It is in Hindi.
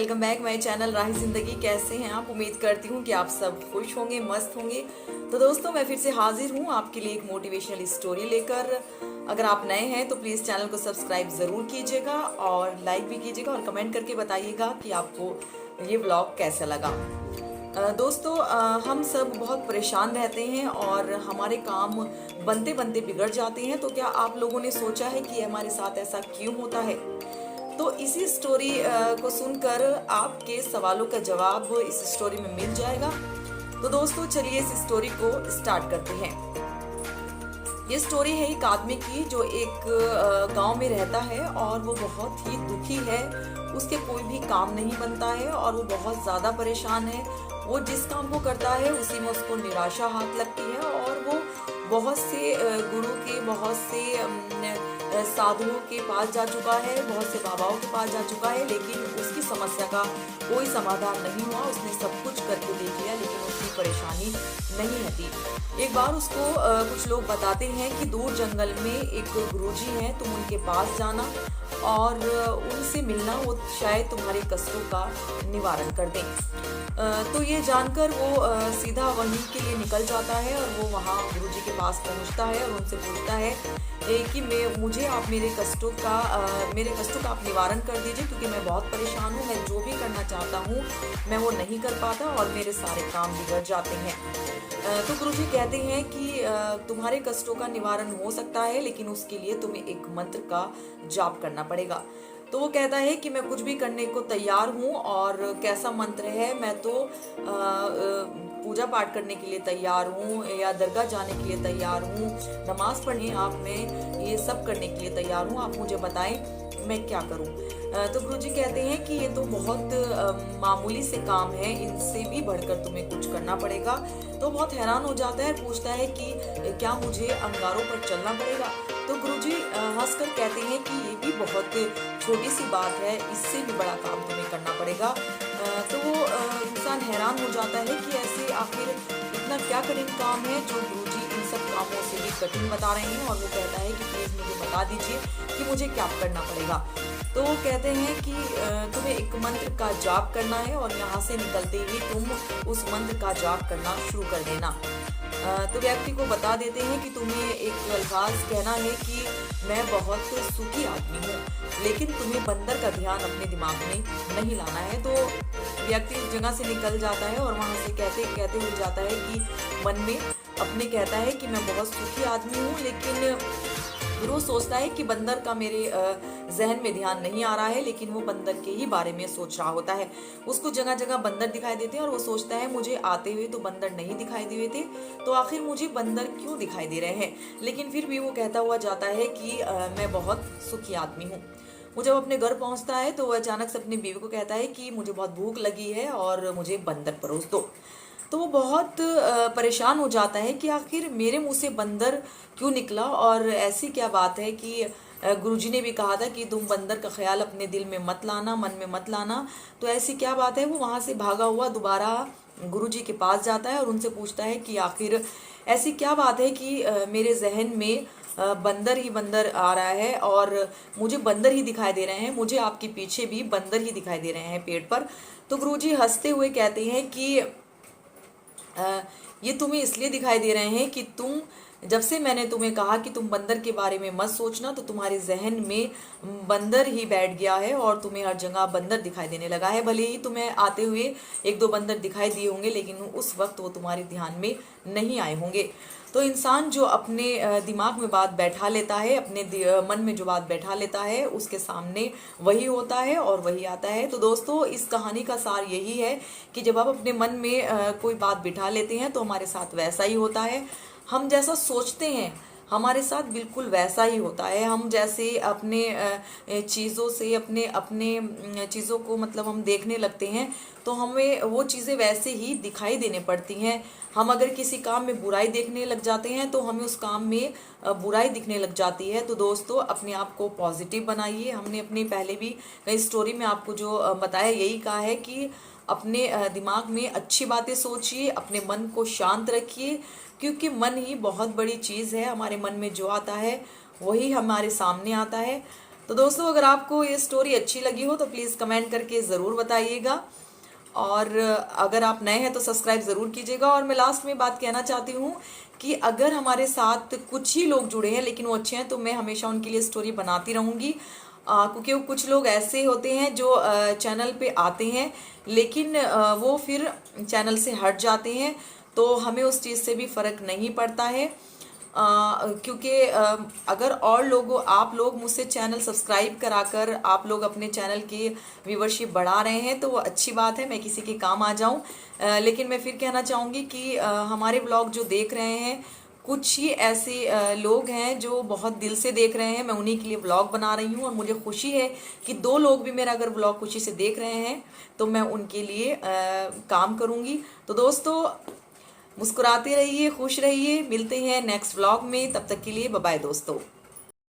वेलकम बैक माय चैनल राही जिंदगी। कैसे हैं आप? उम्मीद करती हूँ कि आप सब खुश होंगे, मस्त होंगे। तो दोस्तों, मैं फिर से हाजिर हूँ आपके लिए एक मोटिवेशनल स्टोरी लेकर। अगर आप नए हैं तो प्लीज़ चैनल को सब्सक्राइब ज़रूर कीजिएगा और लाइक भी कीजिएगा और कमेंट करके बताइएगा कि आपको ये व्लॉग कैसा लगा। दोस्तों, हम सब बहुत परेशान रहते हैं और हमारे काम बनते बनते बिगड़ जाते हैं। तो क्या आप लोगों ने सोचा है कि हमारे साथ ऐसा क्यों होता है? तो इसी स्टोरी को सुनकर आपके सवालों का जवाब इस स्टोरी में मिल जाएगा। तो दोस्तों, चलिए इस स्टोरी को स्टार्ट करते हैं। ये स्टोरी है एक आदमी की जो एक गांव में रहता है और वो बहुत ही दुखी है। उसके कोई भी काम नहीं बनता है और वो बहुत ज़्यादा परेशान है। वो जिस काम को करता है उसी में उसको निराशा हाथ लगती है और वो बहुत से गुरु के, बहुत से साधुओं के पास जा चुका है, बहुत से बाबाओं के पास जा चुका है, लेकिन उसकी समस्या का कोई समाधान नहीं हुआ। उसने सब कुछ करके देख लिया लेकिन उसकी परेशानी नहीं हटी। एक बार उसको कुछ लोग बताते हैं कि दूर जंगल में एक गुरुजी हैं, तुम उनके पास जाना और उनसे मिलना, वो शायद तुम्हारे कष्टों का निवारण कर दें। तो ये जानकर वो सीधा वहीं के लिए निकल जाता है और वो वहाँ गुरुजी के पास पहुँचता है और उनसे पूछता है कि मुझे आप मेरे कष्टों का आप निवारण कर दीजिए, क्योंकि मैं बहुत परेशान हूँ। मैं जो भी करना चाहता हूँ मैं वो नहीं कर पाता और मेरे सारे काम बिगड़ जाते हैं। तो गुरुजी कहते हैं कि तुम्हारे कष्टों का निवारण हो सकता है, लेकिन उसके लिए तुम्हें एक मंत्र का जाप करना पड़ेगा। तो वो कहता है कि मैं कुछ भी करने को तैयार हूँ। और कैसा मंत्र है? मैं तो पूजा पाठ करने के लिए तैयार हूँ या दरगाह जाने के लिए तैयार हूँ, नमाज पढ़ने आप में ये सब करने के लिए तैयार हूँ। आप मुझे बताएं मैं क्या करूं? तो गुरुजी कहते हैं कि ये तो बहुत मामूली से काम है, इनसे भी बढ़कर तुम्हें कुछ करना पड़ेगा। तो बहुत हैरान हो जाता है, पूछता है कि क्या मुझे अंगारों पर चलना पड़ेगा? तो गुरुजी हंसकर कहते हैं कि ये भी बहुत छोटी सी बात है, इससे भी बड़ा काम तुम्हें करना पड़ेगा। तो वो इंसान हैरान हो जाता है कि ऐसे आखिर इतना क्या कठिन काम है जो गुरुजी इन सब कामों से भी कठिन बता रहे हैं। और वो कहता है कि प्लीज़ मुझे बता दीजिए कि मुझे क्या करना पड़ेगा। तो वो कहते हैं कि तुम्हें एक मंत्र का जाप करना है और यहाँ से निकलते ही तुम उस मंत्र का जाप करना शुरू कर देना। तो व्यक्ति को बता देते हैं कि तुम्हें एक अल्फाज कहना है कि मैं बहुत सुखी आदमी हूँ, लेकिन तुम्हें बंदर का ध्यान अपने दिमाग में नहीं लाना है। तो व्यक्ति उस जगह से निकल जाता है और वहाँ से कहते कहते हुए जाता है कि मन में अपने कहता है कि मैं बहुत सुखी आदमी हूँ, लेकिन फिर वो सोचता है कि बंदर का मेरे जहन में ध्यान नहीं आ रहा है, लेकिन वो बंदर के ही बारे में सोच रहा होता है। उसको जगह जगह बंदर दिखाई देते हैं और वो सोचता है मुझे आते हुए तो बंदर नहीं दिखाई दिए थे, तो आखिर मुझे बंदर क्यों दिखाई दे रहे हैं? लेकिन फिर भी वो कहता हुआ जाता है कि मैं बहुत सुखी आदमी हूँ। वो जब अपने घर पहुंचता है तो वो अचानक से अपनी बीवी को कहता है कि मुझे बहुत भूख लगी है और मुझे बंदर परोस दो। तो वो बहुत परेशान हो जाता है कि आखिर मेरे मुंह से बंदर क्यों निकला, और ऐसी क्या बात है कि गुरुजी ने भी कहा था कि तुम बंदर का ख्याल अपने दिल में मत लाना, मन में मत लाना। तो ऐसी क्या बात है? वो वहाँ से भागा हुआ दोबारा गुरुजी के पास जाता है और उनसे पूछता है कि आखिर ऐसी क्या बात है कि मेरे जहन में बंदर ही बंदर आ रहा है और मुझे बंदर ही दिखाई दे रहे हैं, मुझे आपके पीछे भी बंदर ही दिखाई दे रहे हैं पेड़ पर। तो गुरुजी हंसते हुए कहते हैं कि ये तुम्हें इसलिए दिखाई दे रहे हैं कि जब से मैंने तुम्हें कहा कि तुम बंदर के बारे में मत सोचना, तो तुम्हारे जहन में बंदर ही बैठ गया है और तुम्हें हर जगह बंदर दिखाई देने लगा है। भले ही तुम्हें आते हुए एक दो बंदर दिखाई दिए होंगे, लेकिन उस वक्त वो तुम्हारे ध्यान में नहीं आए होंगे। तो इंसान जो अपने दिमाग में बात बैठा लेता है, अपने मन में जो बात बैठा लेता है, उसके सामने वही होता है और वही आता है। तो दोस्तों, इस कहानी का सार यही है कि जब आप अपने मन में कोई बात बिठा लेते हैं तो हमारे साथ वैसा ही होता है। हम जैसा सोचते हैं हमारे साथ बिल्कुल वैसा ही होता है। हम जैसे अपने चीज़ों से अपने अपने चीज़ों को मतलब हम देखने लगते हैं तो हमें वो चीज़ें वैसे ही दिखाई देने पड़ती हैं। हम अगर किसी काम में बुराई देखने लग जाते हैं तो हमें उस काम में बुराई दिखने लग जाती है। तो दोस्तों, अपने आप को पॉजिटिव बनाइए। हमने अपने पहले भी कई स्टोरी में आपको जो बताया यही कहा है कि अपने दिमाग में अच्छी बातें सोचिए, अपने मन को शांत रखिए, क्योंकि मन ही बहुत बड़ी चीज़ है। हमारे मन में जो आता है वही हमारे सामने आता है। तो दोस्तों अगर आपको ये स्टोरी अच्छी लगी हो तो प्लीज़ कमेंट करके ज़रूर बताइएगा, और अगर आप नए हैं तो सब्सक्राइब ज़रूर कीजिएगा। और मैं लास्ट में बात कहना चाहती हूँ कि अगर हमारे साथ कुछ ही लोग जुड़े हैं लेकिन वो अच्छे हैं तो मैं हमेशा उनके लिए स्टोरी बनाती रहूँगी, क्योंकि वो कुछ लोग ऐसे होते हैं जो चैनल पे आते हैं लेकिन वो फिर चैनल से हट जाते हैं, तो हमें उस चीज़ से भी फ़र्क नहीं पड़ता है। क्योंकि अगर और लोगों आप लोग मुझसे चैनल सब्सक्राइब कराकर आप लोग अपने चैनल की व्यूवरशिप बढ़ा रहे हैं तो वो अच्छी बात है, मैं किसी के काम आ जाऊं। लेकिन मैं फिर कहना चाहूँगी कि हमारे ब्लॉग जो देख रहे हैं कुछ ही ऐसे लोग हैं जो बहुत दिल से देख रहे हैं, मैं उन्हीं के लिए ब्लॉग बना रही हूँ। और मुझे खुशी है कि 2 लोग भी मेरा अगर ब्लॉग खुशी से देख रहे हैं तो मैं उनके लिए काम करूँगी। तो दोस्तों मुस्कुराते रहिए, खुश रहिए, मिलते हैं नेक्स्ट व्लॉग में, तब तक के लिए बाय बाय दोस्तों।